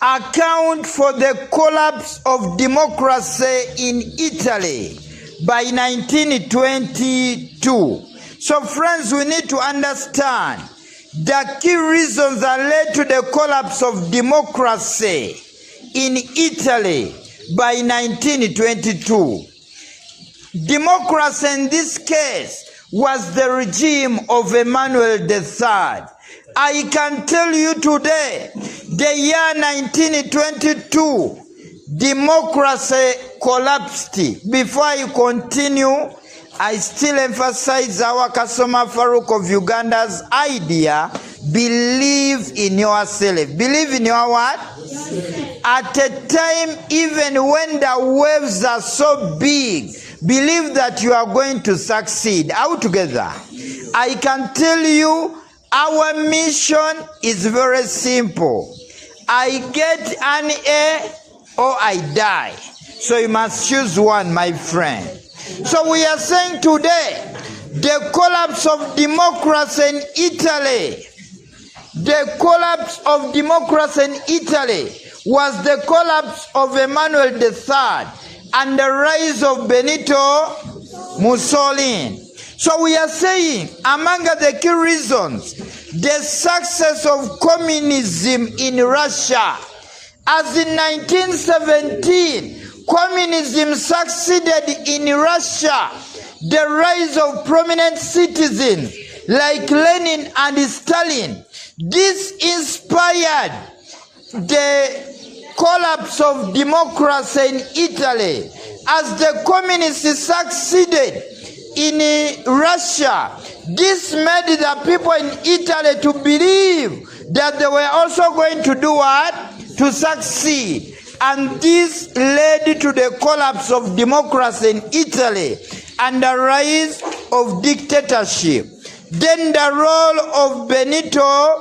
account for the collapse of democracy in Italy by 1922. So friends, we need to understand the key reasons that led to the collapse of democracy in Italy by 1922. Democracy in this case was the regime of Emmanuel III. I can tell you today, the year 1922, democracy collapsed. Before I continue, I still emphasize our Kasoma Farouk of Uganda's idea, believe in yourself. Believe in your what? At a time, even when the waves are so big, believe that you are going to succeed. All together, I can tell you, our mission is very simple. I get an A or I die. So you must choose one, my friend. So we are saying today, the collapse of democracy in Italy, the collapse of democracy in Italy was the collapse of Emmanuel III and the rise of Benitto Mussolin. So we are saying, among the key reasons, the success of communism in Russia. As in 1917, communism succeeded in Russia. The rise of prominent citizens like Lenin and Stalin. This inspired the collapse of democracy in Italy. As the communists succeeded in Russia, this made the people in Italy to believe that they were also going to do what? To succeed. And this led to the collapse of democracy in Italy and the rise of dictatorship. Then the role of Benitto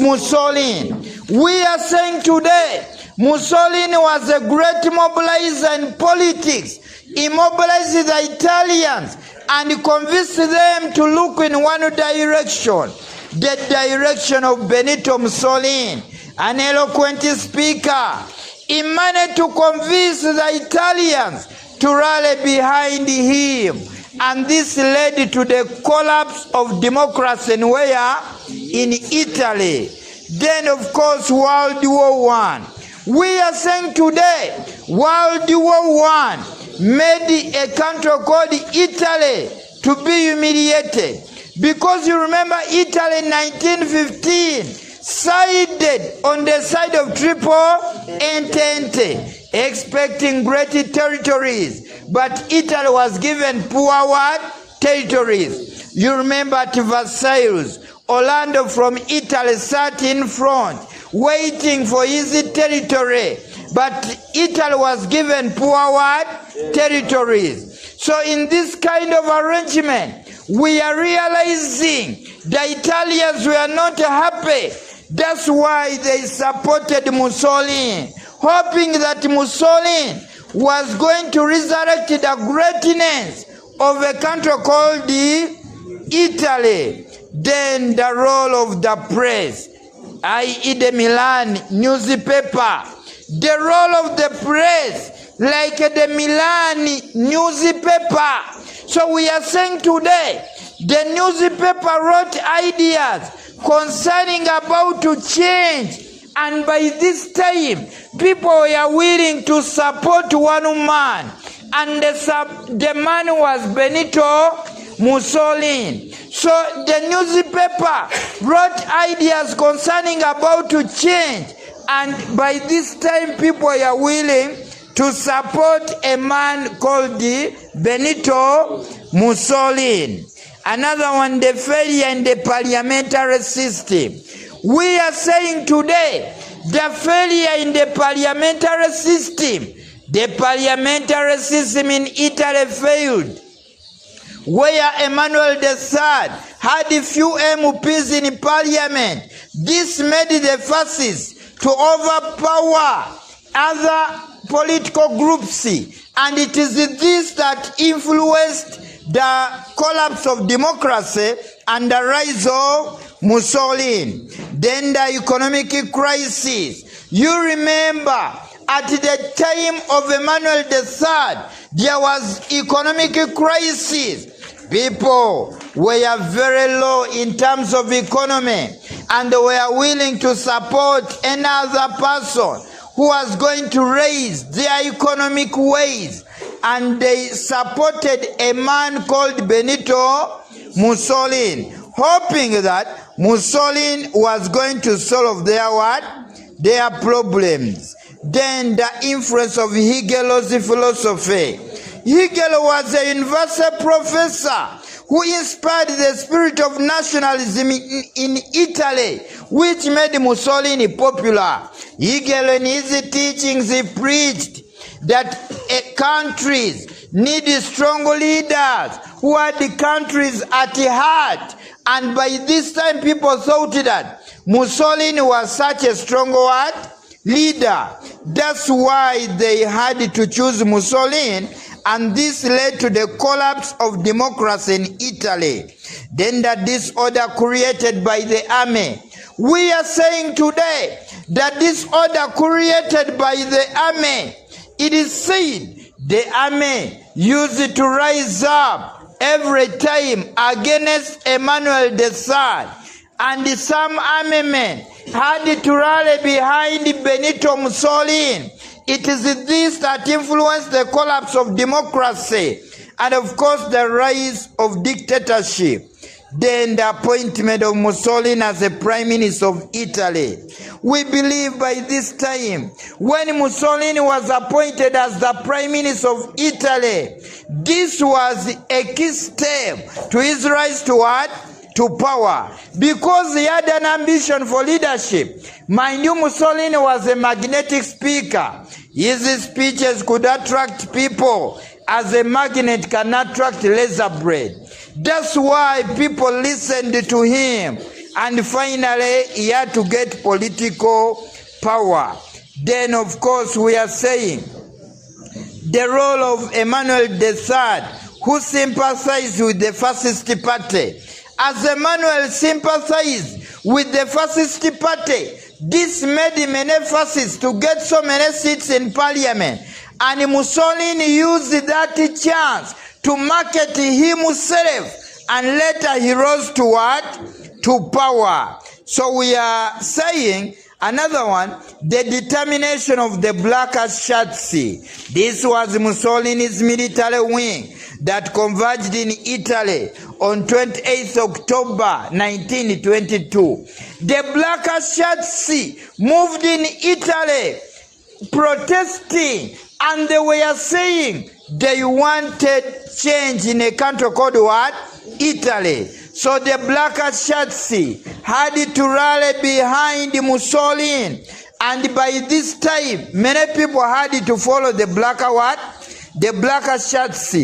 Mussolin. We are saying today, Mussolini was a great mobilizer in politics. He mobilized the Italians and convinced them to look in one direction, the direction of Benito Mussolini, an eloquent speaker. He managed to convince the Italians to rally behind him. And this led to the collapse of democracy in where? In Italy. Then, of course, World War I. We are saying today, World War I made a country called Italy to be humiliated. Because you remember Italy in 1915 sided on the side of Triple Entente, expecting great territories. But Italy was given poor what? Territories. You remember at Versailles, Orlando from Italy sat in front, waiting for his territory. But Italy was given poor what? Territories. So in this kind of arrangement, we are realizing the Italians were not happy. That's why they supported Mussolini, hoping that Mussolini was going to resurrect the greatness of a country called Italy. Then the role of the press, i.e. the Milan newspaper. The role of the press, like the Milan newspaper. So we are saying today, the newspaper wrote ideas concerning about to change. And by this time, people were willing to support one man. And the man was Benito Mussolini. So the newspaper wrote ideas concerning about to change. And by this time, people were willing to support a man called Benito Mussolini. Another one, the failure in the parliamentary system. We are saying today, the failure in the parliamentary system. The parliamentary system in Italy failed, where Emmanuel III had few MPs in parliament. This made the fascists to overpower other political groups, and it is this that influenced the collapse of democracy and the rise of Mussolini. Then the economic crisis. You remember, at the time of Emmanuel III, there was economic crisis. People were very low in terms of economy, and they were willing to support another person who was going to raise their economic ways. And they supported a man called Benitto Mussolin, hoping that Mussolin was going to solve their what? Their problems. Then the influence of Hegel's philosophy. Hegel was a university professor who inspired the spirit of nationalism in Italy, which made Mussolini popular. Hegel, in his teachings, he preached that countries need strong leaders who had the countries at heart. And by this time, people thought that Mussolini was such a strong leader. That's why they had to choose Mussolini, and this led to the collapse of democracy in Italy. Then the disorder created by the army. We are saying today that disorder created by the army, it is said the army used to rise up every time against Emmanuel III, and some army men had to rally behind Benitto Mussolini. It is this that influenced the collapse of democracy and, of course, the rise of dictatorship. Then the appointment of Mussolini as the Prime Minister of Italy. We believe by this time, when Mussolini was appointed as the Prime Minister of Italy, this was a key step to his rise to what? To power, because he had an ambition for leadership. Mind you, Mussolini was a magnetic speaker. His speeches could attract people as a magnet can attract laser bread. That's why people listened to him, and finally he had to get political power. Then, of course, we are saying the role of Emmanuel III, who sympathized with the fascist party. As Emmanuel sympathized with the fascist party, this made many fascists to get so many seats in parliament. And Mussolini used that chance to market himself, and later he rose to what? To power. So we are saying another one, the determination of the black shirts. This was Mussolini's military wing that converged in Italy on 28th October 1922. The black shirts moved in Italy protesting, and they were saying they wanted change in a country called what? Italy. So the black shirts had to rally behind Mussolini, and by this time many people had to follow the black what? The black shirts,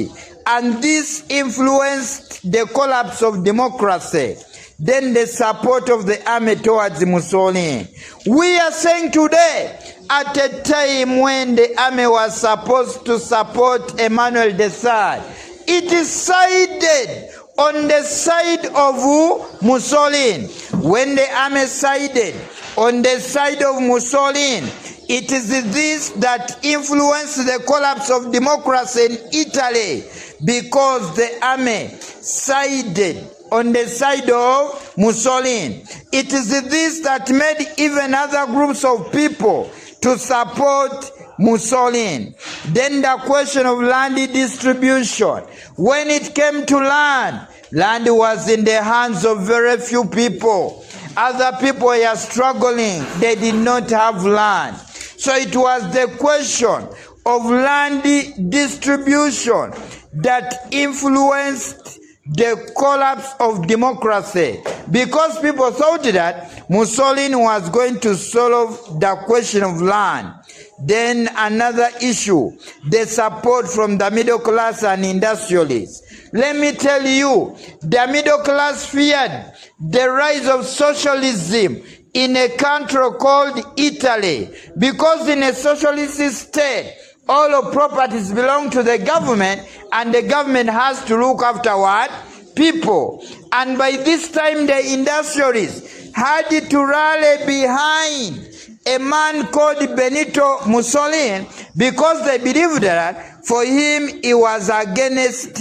and this influenced the collapse of democracy. Then the support of the army towards Mussolini. We are saying today, at a time when the army was supposed to support Emmanuel III, it is sided on the side of Mussolini. When the army sided on the side of Mussolini, it is this that influenced the collapse of democracy in Italy, because the army sided on the side of Mussolini. It is this that made even other groups of people to support Mussolini. Then the question of land distribution. When it came to land, land was in the hands of very few people. Other people were struggling. They did not have land. So it was the question of land distribution that influenced the collapse of democracy, because people thought that Mussolini was going to solve the question of land. Then another issue, the support from the middle class and industrialists. Let me tell you, the middle class feared the rise of socialism in a country called Italy, because in a socialist state, all of properties belong to the government, and the government has to look after what? People. And by this time, the industrialists had to rally behind a man called Benitto Mussolin, because they believed that for him he was against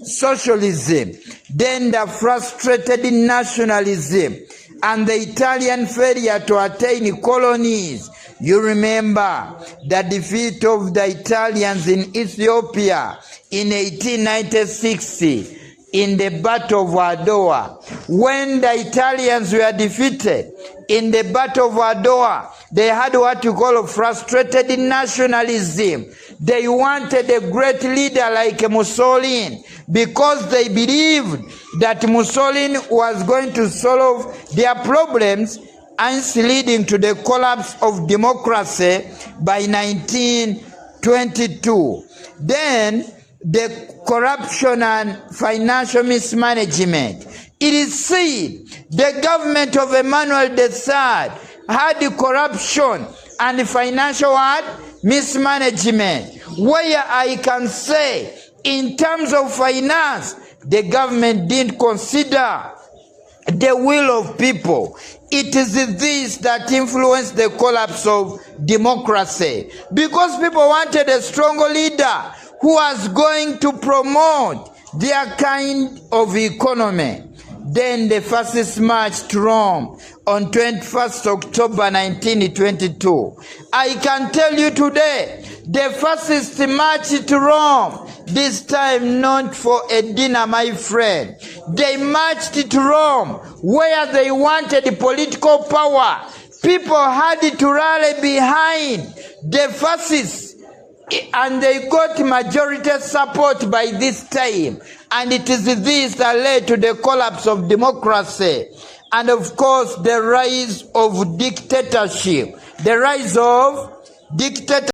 socialism. Then the frustrated nationalism and the Italian failure to attain colonies. You remember the defeat of the Italians in Ethiopia in 1896 in the Battle of Adwa. When the Italians were defeated in the Battle of Adwa, they had what you call a frustrated nationalism. They wanted a great leader like Mussolin because they believed that Mussolin was going to solve their problems, and leading to the collapse of democracy by 1922. Then the corruption and financial mismanagement. It is said the government of Emmanuel III had corruption and financial mismanagement, where I can say in terms of finance, the government didn't consider the will of people. It is this that influenced the collapse of democracy, because people wanted a stronger leader who was going to promote their kind of economy. Then the fascists marched to Rome on 21st October 1922. I can tell you today, the fascists marched to Rome, this time not for a dinner, my friend. They marched to Rome where they wanted political power. People had to rally behind the fascists, and they got majority support by this time. And it is this that led to the collapse of democracy. And of course, the rise of dictatorship. The rise of dictatorship.